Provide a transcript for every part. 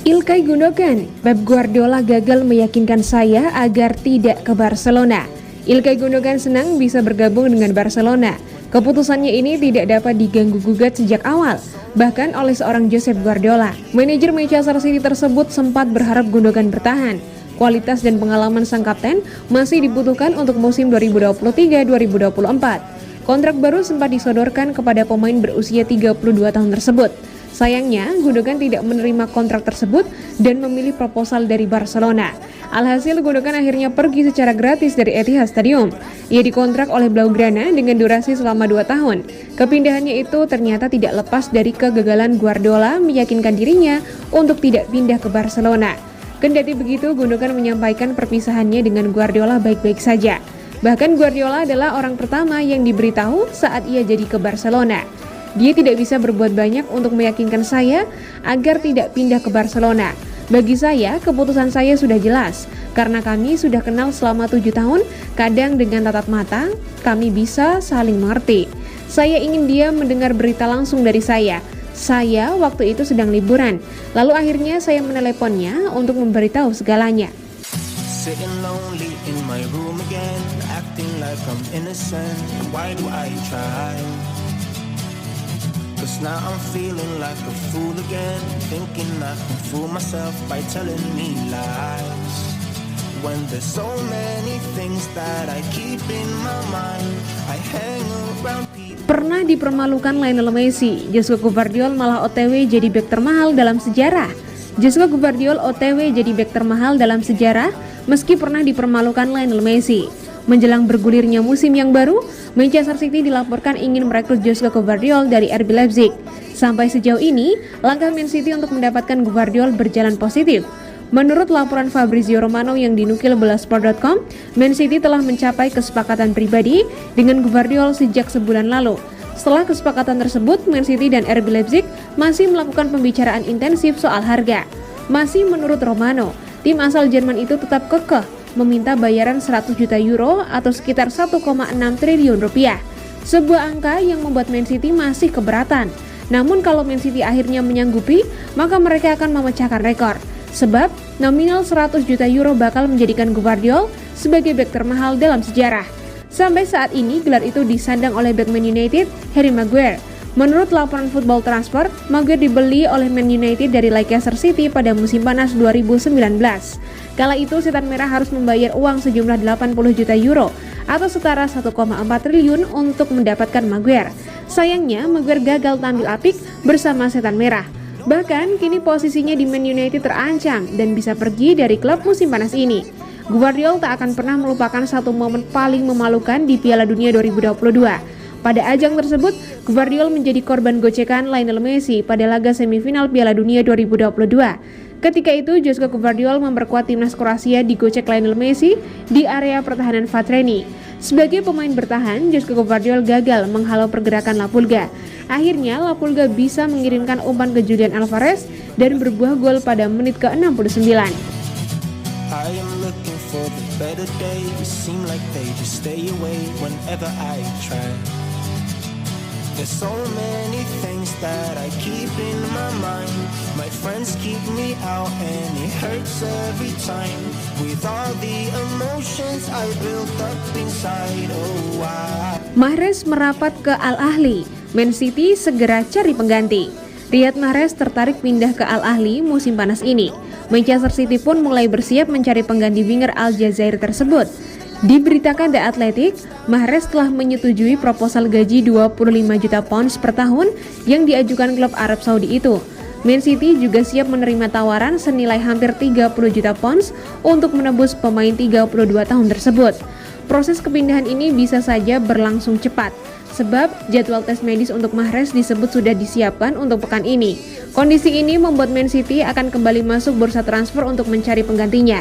Ilkay Gundogan, Pep Guardiola gagal meyakinkan saya agar tidak ke Barcelona. Ilkay Gundogan senang bisa bergabung dengan Barcelona. Keputusannya ini tidak dapat diganggu-gugat sejak awal, bahkan oleh seorang Josep Guardiola. Manajer Manchester City tersebut sempat berharap Gundogan bertahan. Kualitas dan pengalaman sang kapten masih dibutuhkan untuk musim 2023-2024. Kontrak baru sempat disodorkan kepada pemain berusia 32 tahun tersebut. Sayangnya, Gundogan tidak menerima kontrak tersebut dan memilih proposal dari Barcelona. Alhasil, Gundogan akhirnya pergi secara gratis dari Etihad Stadium. Ia dikontrak oleh Blaugrana dengan durasi selama 2 tahun. Kepindahannya itu ternyata tidak lepas dari kegagalan Guardiola meyakinkan dirinya untuk tidak pindah ke Barcelona. Kendati begitu, Gundogan menyampaikan perpisahannya dengan Guardiola baik-baik saja. Bahkan Guardiola adalah orang pertama yang diberitahu saat ia jadi ke Barcelona. Dia tidak bisa berbuat banyak untuk meyakinkan saya agar tidak pindah ke Barcelona. Bagi saya, keputusan saya sudah jelas. Karena kami sudah kenal selama 7 tahun, kadang dengan tatap mata, kami bisa saling mengerti. Saya ingin dia mendengar berita langsung dari saya. Saya waktu itu sedang liburan. Lalu akhirnya saya meneleponnya untuk memberitahu segalanya. Sitting lonely in my room again, acting like I'm innocent. Why do I try? Cause now I'm feeling like a fool again, thinking I can fool myself by telling me lies. When there's so many things that I keep in my mind, I hang around people. Pernah dipermalukan Lionel Messi, Joshua Gvardiol malah OTW jadi bek termahal dalam sejarah. Joshua Gvardiol OTW jadi bek termahal dalam sejarah meski pernah dipermalukan Lionel Messi. Menjelang bergulirnya musim yang baru, Manchester City dilaporkan ingin merekrut Joshua Gvardiol dari RB Leipzig. Sampai sejauh ini, langkah Man City untuk mendapatkan Gvardiol berjalan positif. Menurut laporan Fabrizio Romano yang dinukil Belasport.com, Man City telah mencapai kesepakatan pribadi dengan Gvardiol sejak sebulan lalu. Setelah kesepakatan tersebut, Man City dan RB Leipzig masih melakukan pembicaraan intensif soal harga. Masih menurut Romano, tim asal Jerman itu tetap kekeh meminta bayaran 100 juta euro atau sekitar 1,6 triliun rupiah. Sebuah angka yang membuat Man City masih keberatan. Namun kalau Man City akhirnya menyanggupi, maka mereka akan memecahkan rekor. Sebab nominal 100 juta euro bakal menjadikan Gvardiol sebagai bek termahal dalam sejarah. Sampai saat ini gelar itu disandang oleh bek Man United, Harry Maguire. Menurut laporan Football Transfer, Maguire dibeli oleh Man United dari Leicester City pada musim panas 2019. Kala itu Setan Merah harus membayar uang sejumlah 80 juta euro atau setara 1,4 triliun untuk mendapatkan Maguire. Sayangnya Maguire gagal tampil apik bersama Setan Merah. Bahkan kini posisinya di Man United terancam dan bisa pergi dari klub musim panas ini. Gvardiol tak akan pernah melupakan satu momen paling memalukan di Piala Dunia 2022. Pada ajang tersebut, Gvardiol menjadi korban gocekan Lionel Messi pada laga semifinal Piala Dunia 2022. Ketika itu, Joshua Gvardiol memperkuat timnas Kroasia digocek Lionel Messi di area pertahanan Vatreni. Sebagai pemain bertahan, Joshua Gvardiol gagal menghalau pergerakan La Pulga. Akhirnya, La Pulga bisa mengirimkan umpan ke Julian Alvarez dan berbuah gol pada menit ke-69. I am looking for the better days, seem like they just stay away whenever I try. There's so many things that I keep in my mind. My friends keep me out and it hurts every time. With all the emotions I built up inside, oh why? Mahrez merapat ke Al Ahly, Man City segera cari pengganti. Riyad Mahrez tertarik pindah ke Al Ahly musim panas ini. Manchester City pun mulai bersiap mencari pengganti winger Aljazair tersebut. Diberitakan The Athletic, Mahrez telah menyetujui proposal gaji 25 juta pounds per tahun yang diajukan klub Arab Saudi itu. Man City juga siap menerima tawaran senilai hampir 30 juta pounds untuk menebus pemain 32 tahun tersebut. Proses kepindahan ini bisa saja berlangsung cepat, sebab jadwal tes medis untuk Mahrez disebut sudah disiapkan untuk pekan ini. Kondisi ini membuat Man City akan kembali masuk bursa transfer untuk mencari penggantinya.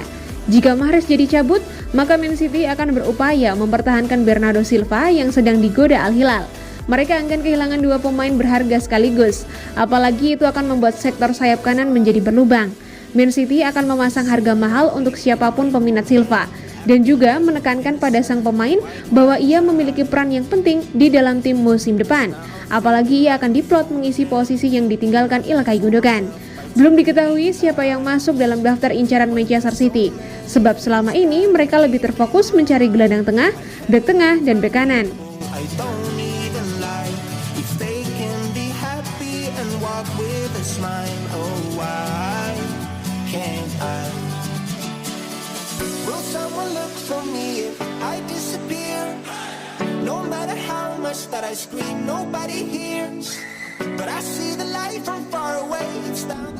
Jika Mahrez jadi cabut, maka Man City akan berupaya mempertahankan Bernardo Silva yang sedang digoda Al Hilal. Mereka akan kehilangan dua pemain berharga sekaligus, apalagi itu akan membuat sektor sayap kanan menjadi berlubang. Man City akan memasang harga mahal untuk siapapun peminat Silva. dan juga menekankan pada sang pemain bahwa ia memiliki peran yang penting di dalam tim musim depan. Apalagi ia akan diplot mengisi posisi yang ditinggalkan Ilkay Gundogan. Belum diketahui siapa yang masuk dalam daftar incaran Manchester City, sebab selama ini mereka lebih terfokus mencari gelandang tengah, bek tengah, dan bek kanan. I don't even lie if they can be happy and walk with a smile. Oh, why can't I? Will someone look for me if I disappear? No matter how much that I scream, nobody hears. But I see the light from far away.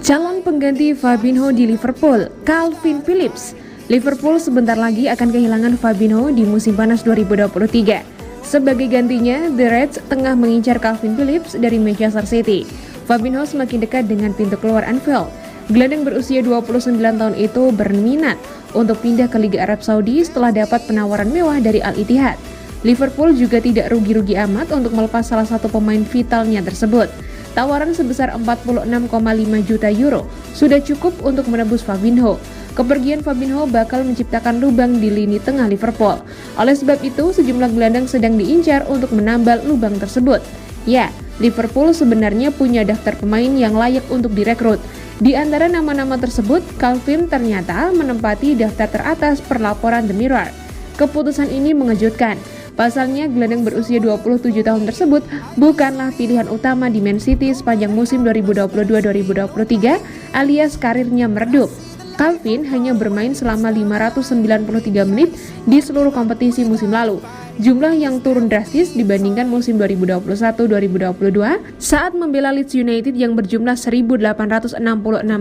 Calon pengganti Fabinho di Liverpool, Calvin Phillips. Liverpool sebentar lagi akan kehilangan Fabinho di musim panas 2023. Sebagai gantinya, The Reds tengah mengincar Calvin Phillips dari Manchester City. Fabinho semakin dekat dengan pintu keluar Anfield. Gelandang berusia 29 tahun itu berminat untuk pindah ke Liga Arab Saudi setelah dapat penawaran mewah dari Al Ittihad. Liverpool juga tidak rugi-rugi amat untuk melepas salah satu pemain vitalnya tersebut. Tawaran sebesar 46,5 juta euro sudah cukup untuk menebus Fabinho. Kepergian Fabinho bakal menciptakan lubang di lini tengah Liverpool. Oleh sebab itu, sejumlah gelandang sedang diincar untuk menambal lubang tersebut. Ya, Liverpool sebenarnya punya daftar pemain yang layak untuk direkrut. Di antara nama-nama tersebut, Calvin ternyata menempati daftar teratas per laporan The Mirror. Keputusan ini mengejutkan. Pasalnya, gelandang berusia 27 tahun tersebut bukanlah pilihan utama di Man City sepanjang musim 2022-2023 alias karirnya meredup. Calvin hanya bermain selama 593 menit di seluruh kompetisi musim lalu. Jumlah yang turun drastis dibandingkan musim 2021-2022 saat membela Leeds United yang berjumlah 1.866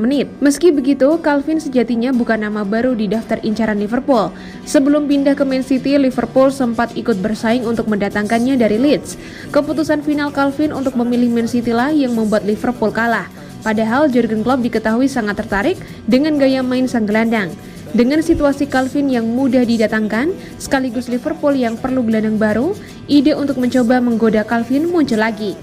menit. Meski begitu, Calvin sejatinya bukan nama baru di daftar incaran Liverpool. Sebelum pindah ke Man City, Liverpool sempat ikut bersaing untuk mendatangkannya dari Leeds. Keputusan final Calvin untuk memilih Man City lah yang membuat Liverpool kalah. Padahal Jurgen Klopp diketahui sangat tertarik dengan gaya main sang gelandang. Dengan situasi Calvin yang mudah didatangkan, sekaligus Liverpool yang perlu gelandang baru, ide untuk mencoba menggoda Calvin muncul lagi.